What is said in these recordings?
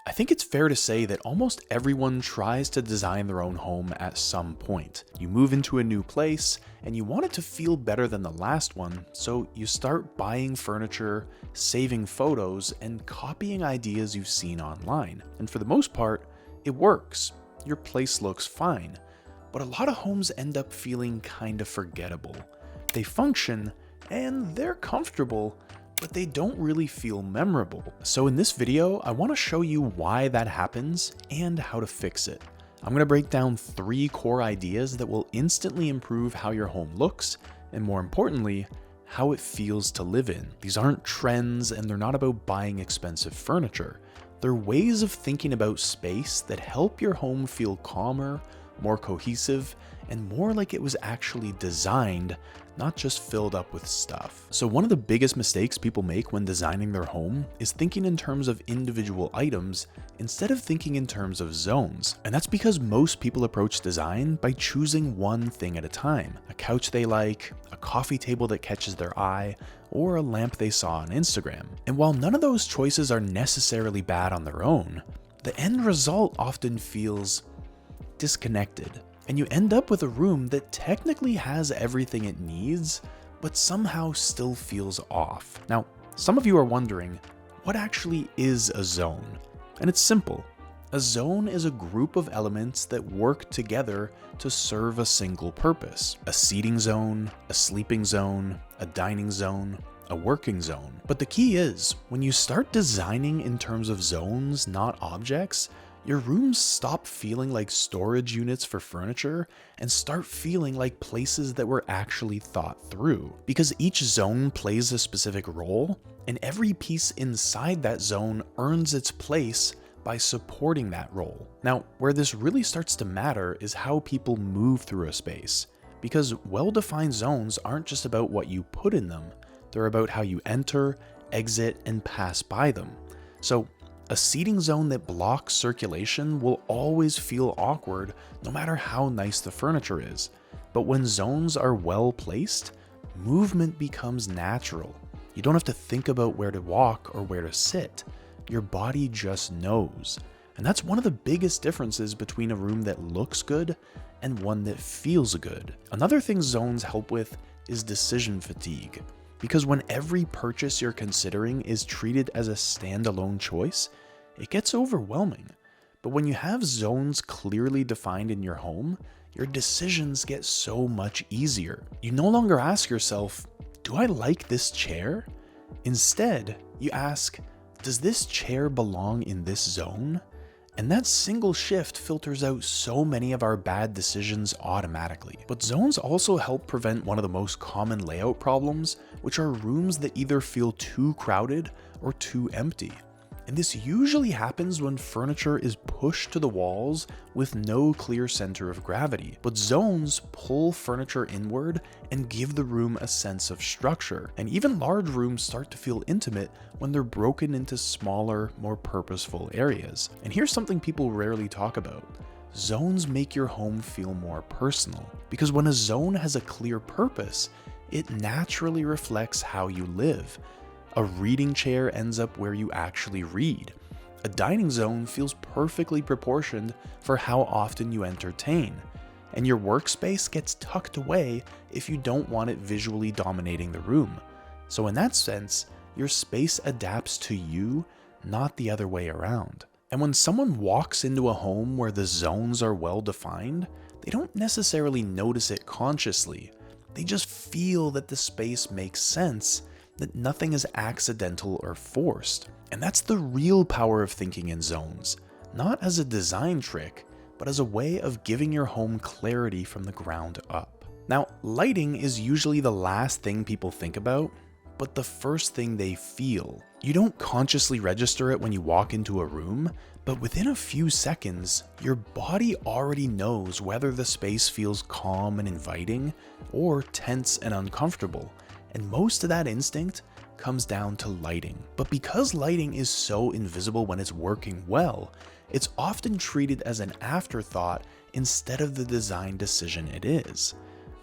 I think it's fair to say that almost everyone tries to design their own home at some point. You move into a new place and you want it to feel better than the last one, so you start buying furniture, saving photos, and copying ideas you've seen online. And for the most part, it works. Your place looks fine. But a lot of homes end up feeling kind of forgettable. They function and they're comfortable, but they don't really feel memorable. So in this video, I want to show you why that happens and how to fix it. I'm going to break down 3 core ideas that will instantly improve how your home looks, and more importantly, how it feels to live in. These aren't trends, and they're not about buying expensive furniture. They're ways of thinking about space that help your home feel calmer, more cohesive, and more like it was actually designed, not just filled up with stuff. So one of the biggest mistakes people make when designing their home is thinking in terms of individual items instead of thinking in terms of zones. And that's because most people approach design by choosing one thing at a time. A couch they like, a coffee table that catches their eye, or a lamp they saw on Instagram. And while none of those choices are necessarily bad on their own, the end result often feels disconnected. And you end up with a room that technically has everything it needs, but somehow still feels off. Now, some of you are wondering, what actually is a zone? And it's simple. A zone is a group of elements that work together to serve a single purpose. A seating zone, a sleeping zone, a dining zone, a working zone. But the key is, when you start designing in terms of zones, not objects, your rooms stop feeling like storage units for furniture and start feeling like places that were actually thought through. Because each zone plays a specific role, and every piece inside that zone earns its place by supporting that role. Now, where this really starts to matter is how people move through a space. Because well-defined zones aren't just about what you put in them, they're about how you enter, exit, and pass by them. So, a seating zone that blocks circulation will always feel awkward no matter how nice the furniture is. But when zones are well placed, movement becomes natural. You don't have to think about where to walk or where to sit. Your body just knows. And that's one of the biggest differences between a room that looks good and one that feels good. Another thing zones help with is decision fatigue. Because when every purchase you're considering is treated as a standalone choice, it gets overwhelming. But when you have zones clearly defined in your home, your decisions get so much easier. You no longer ask yourself, do I like this chair? Instead, you ask, does this chair belong in this zone? And that single shift filters out so many of our bad decisions automatically. But zones also help prevent one of the most common layout problems, which are rooms that either feel too crowded or too empty. And this usually happens when furniture is pushed to the walls with no clear center of gravity. But zones pull furniture inward and give the room a sense of structure. And even large rooms start to feel intimate when they're broken into smaller, more purposeful areas. And here's something people rarely talk about. Zones make your home feel more personal. Because when a zone has a clear purpose, it naturally reflects how you live. A reading chair ends up where you actually read. A dining zone feels perfectly proportioned for how often you entertain. And your workspace gets tucked away if you don't want it visually dominating the room. So in that sense, your space adapts to you, not the other way around. And when someone walks into a home where the zones are well defined, they don't necessarily notice it consciously. They just feel that the space makes sense, that nothing is accidental or forced. And that's the real power of thinking in zones, not as a design trick, but as a way of giving your home clarity from the ground up. Now, lighting is usually the last thing people think about, but the first thing they feel. You don't consciously register it when you walk into a room, but within a few seconds, your body already knows whether the space feels calm and inviting or tense and uncomfortable. And most of that instinct comes down to lighting. But because lighting is so invisible when it's working well, it's often treated as an afterthought instead of the design decision it is.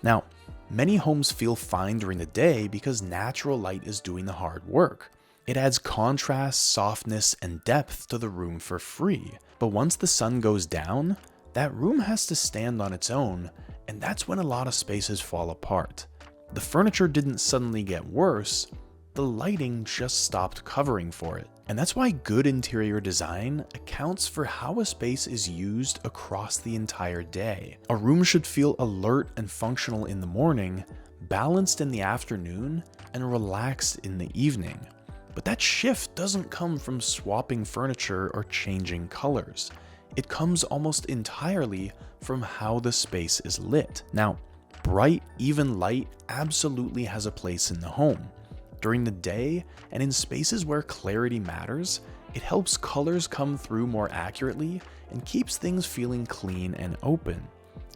Now, many homes feel fine during the day because natural light is doing the hard work. It adds contrast, softness, and depth to the room for free. But once the sun goes down, that room has to stand on its own, and that's when a lot of spaces fall apart. The furniture didn't suddenly get worse, the lighting just stopped covering for it. And that's why good interior design accounts for how a space is used across the entire day. A room should feel alert and functional in the morning, balanced in the afternoon, and relaxed in the evening. But that shift doesn't come from swapping furniture or changing colors. It comes almost entirely from how the space is lit. Now, bright, even light absolutely has a place in the home. During the day, and in spaces where clarity matters, it helps colors come through more accurately and keeps things feeling clean and open.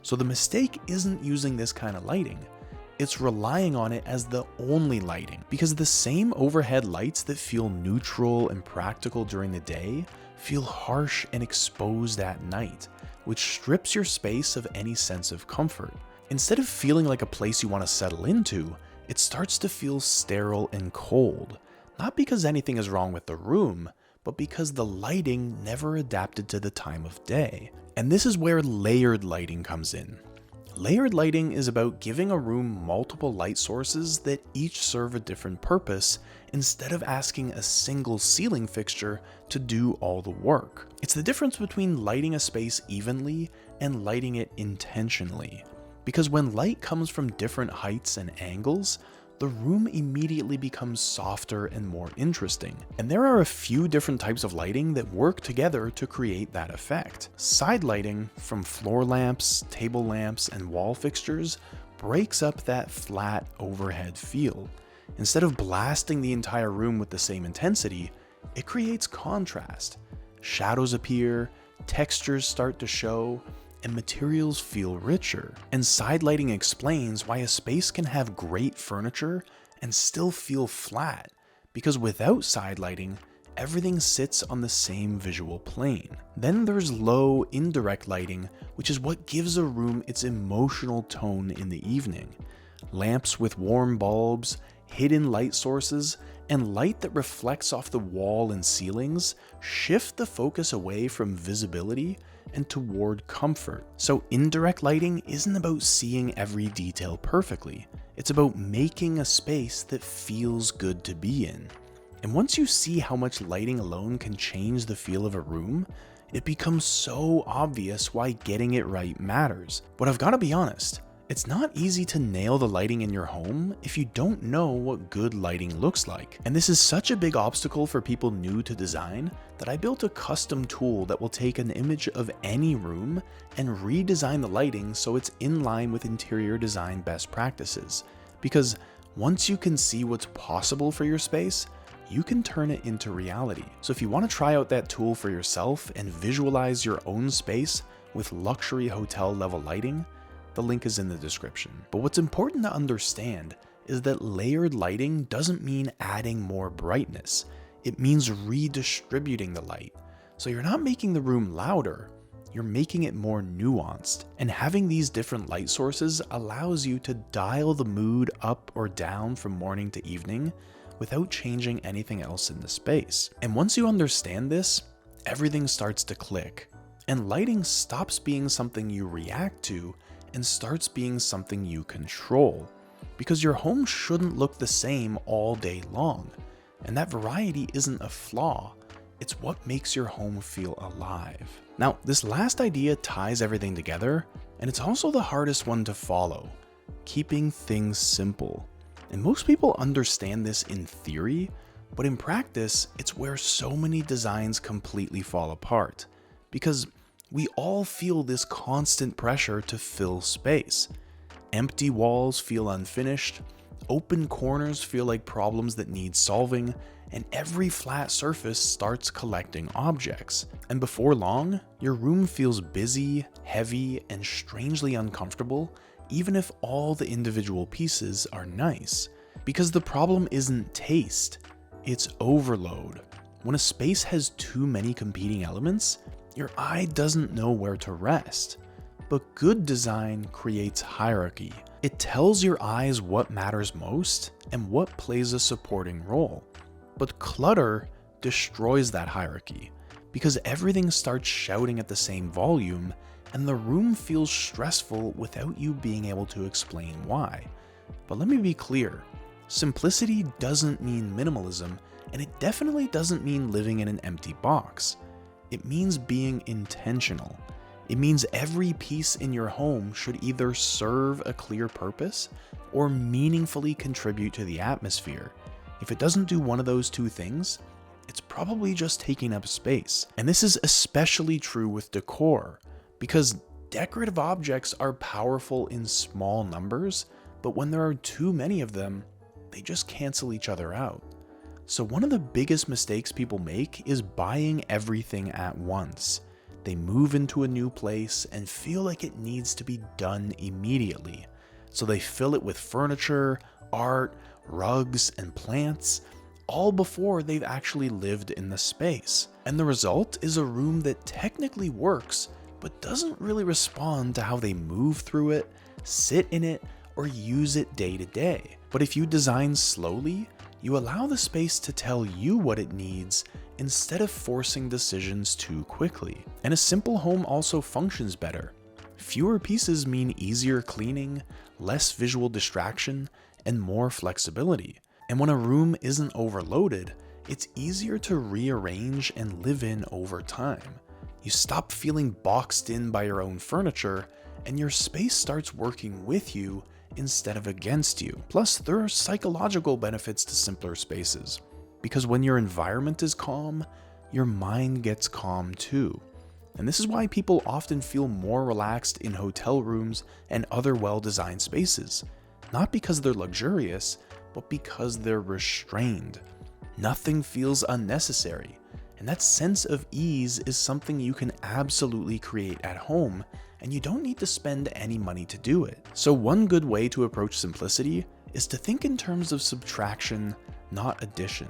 So the mistake isn't using this kind of lighting. It's relying on it as the only lighting, because the same overhead lights that feel neutral and practical during the day feel harsh and exposed at night, which strips your space of any sense of comfort. Instead of feeling like a place you want to settle into, it starts to feel sterile and cold, not because anything is wrong with the room, but because the lighting never adapted to the time of day. And this is where layered lighting comes in. Layered lighting is about giving a room multiple light sources that each serve a different purpose, instead of asking a single ceiling fixture to do all the work. It's the difference between lighting a space evenly and lighting it intentionally. Because when light comes from different heights and angles, the room immediately becomes softer and more interesting. And there are a few different types of lighting that work together to create that effect. Side lighting, from floor lamps, table lamps, and wall fixtures, breaks up that flat overhead feel. Instead of blasting the entire room with the same intensity, it creates contrast. Shadows appear, textures start to show, and materials feel richer. And side lighting explains why a space can have great furniture and still feel flat, because without side lighting, everything sits on the same visual plane. Then there's low, indirect lighting, which is what gives a room its emotional tone in the evening. Lamps with warm bulbs, hidden light sources, and light that reflects off the wall and ceilings shift the focus away from visibility and toward comfort. So indirect lighting isn't about seeing every detail perfectly. It's about making a space that feels good to be in. And once you see how much lighting alone can change the feel of a room, it becomes so obvious why getting it right matters. But I've got to be honest, it's not easy to nail the lighting in your home if you don't know what good lighting looks like. And this is such a big obstacle for people new to design that I built a custom tool that will take an image of any room and redesign the lighting so it's in line with interior design best practices. Because once you can see what's possible for your space, you can turn it into reality. So if you want to try out that tool for yourself and visualize your own space with luxury hotel level lighting, the link is in the description. But what's important to understand is that layered lighting doesn't mean adding more brightness. It means redistributing the light. So you're not making the room louder, you're making it more nuanced. And having these different light sources allows you to dial the mood up or down from morning to evening without changing anything else in the space. And once you understand this, everything starts to click. And lighting stops being something you react to and starts being something you control. Because your home shouldn't look the same all day long. And that variety isn't a flaw, it's what makes your home feel alive. Now, this last idea ties everything together, and it's also the hardest one to follow: keeping things simple. And most people understand this in theory, but in practice, it's where so many designs completely fall apart. Because we all feel this constant pressure to fill space. Empty walls feel unfinished, open corners feel like problems that need solving, and every flat surface starts collecting objects. And before long, your room feels busy, heavy, and strangely uncomfortable, even if all the individual pieces are nice. Because the problem isn't taste, it's overload. When a space has too many competing elements, your eye doesn't know where to rest. But good design creates hierarchy. It tells your eyes what matters most and what plays a supporting role. But clutter destroys that hierarchy because everything starts shouting at the same volume and the room feels stressful without you being able to explain why. But let me be clear, simplicity doesn't mean minimalism, and it definitely doesn't mean living in an empty box. It means being intentional. It means every piece in your home should either serve a clear purpose or meaningfully contribute to the atmosphere. If it doesn't do one of those two things, it's probably just taking up space. And this is especially true with decor, because decorative objects are powerful in small numbers, but when there are too many of them, they just cancel each other out. So one of the biggest mistakes people make is buying everything at once. They move into a new place and feel like it needs to be done immediately. So they fill it with furniture, art, rugs, and plants, all before they've actually lived in the space. And the result is a room that technically works, but doesn't really respond to how they move through it, sit in it, or use it day to day. But if you design slowly, you allow the space to tell you what it needs instead of forcing decisions too quickly. And a simple home also functions better. Fewer pieces mean easier cleaning, less visual distraction, and more flexibility. And when a room isn't overloaded, it's easier to rearrange and live in over time. You stop feeling boxed in by your own furniture, and your space starts working with you instead of against you. Plus, there are psychological benefits to simpler spaces, because when your environment is calm, your mind gets calm too. And this is why people often feel more relaxed in hotel rooms and other well-designed spaces. Not because they're luxurious, but because they're restrained. Nothing feels unnecessary, and that sense of ease is something you can absolutely create at home, and you don't need to spend any money to do it. So one good way to approach simplicity is to think in terms of subtraction, not addition.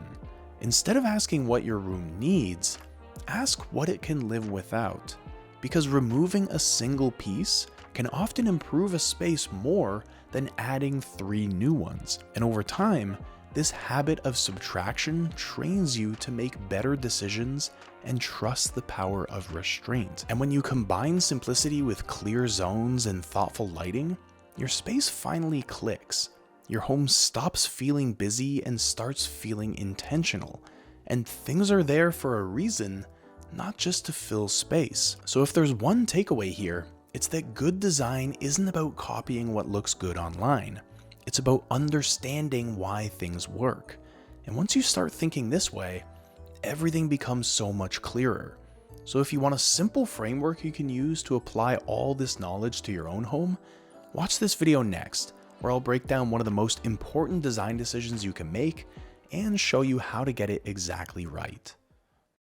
Instead of asking what your room needs, ask what it can live without. Because removing a single piece can often improve a space more than adding 3 new ones. And over time, this habit of subtraction trains you to make better decisions and trust the power of restraint. And when you combine simplicity with clear zones and thoughtful lighting, your space finally clicks. Your home stops feeling busy and starts feeling intentional. And things are there for a reason, not just to fill space. So if there's one takeaway here, it's that good design isn't about copying what looks good online. It's about understanding why things work. And once you start thinking this way, everything becomes so much clearer. So if you want a simple framework you can use to apply all this knowledge to your own home, watch this video next, where I'll break down one of the most important design decisions you can make and show you how to get it exactly right.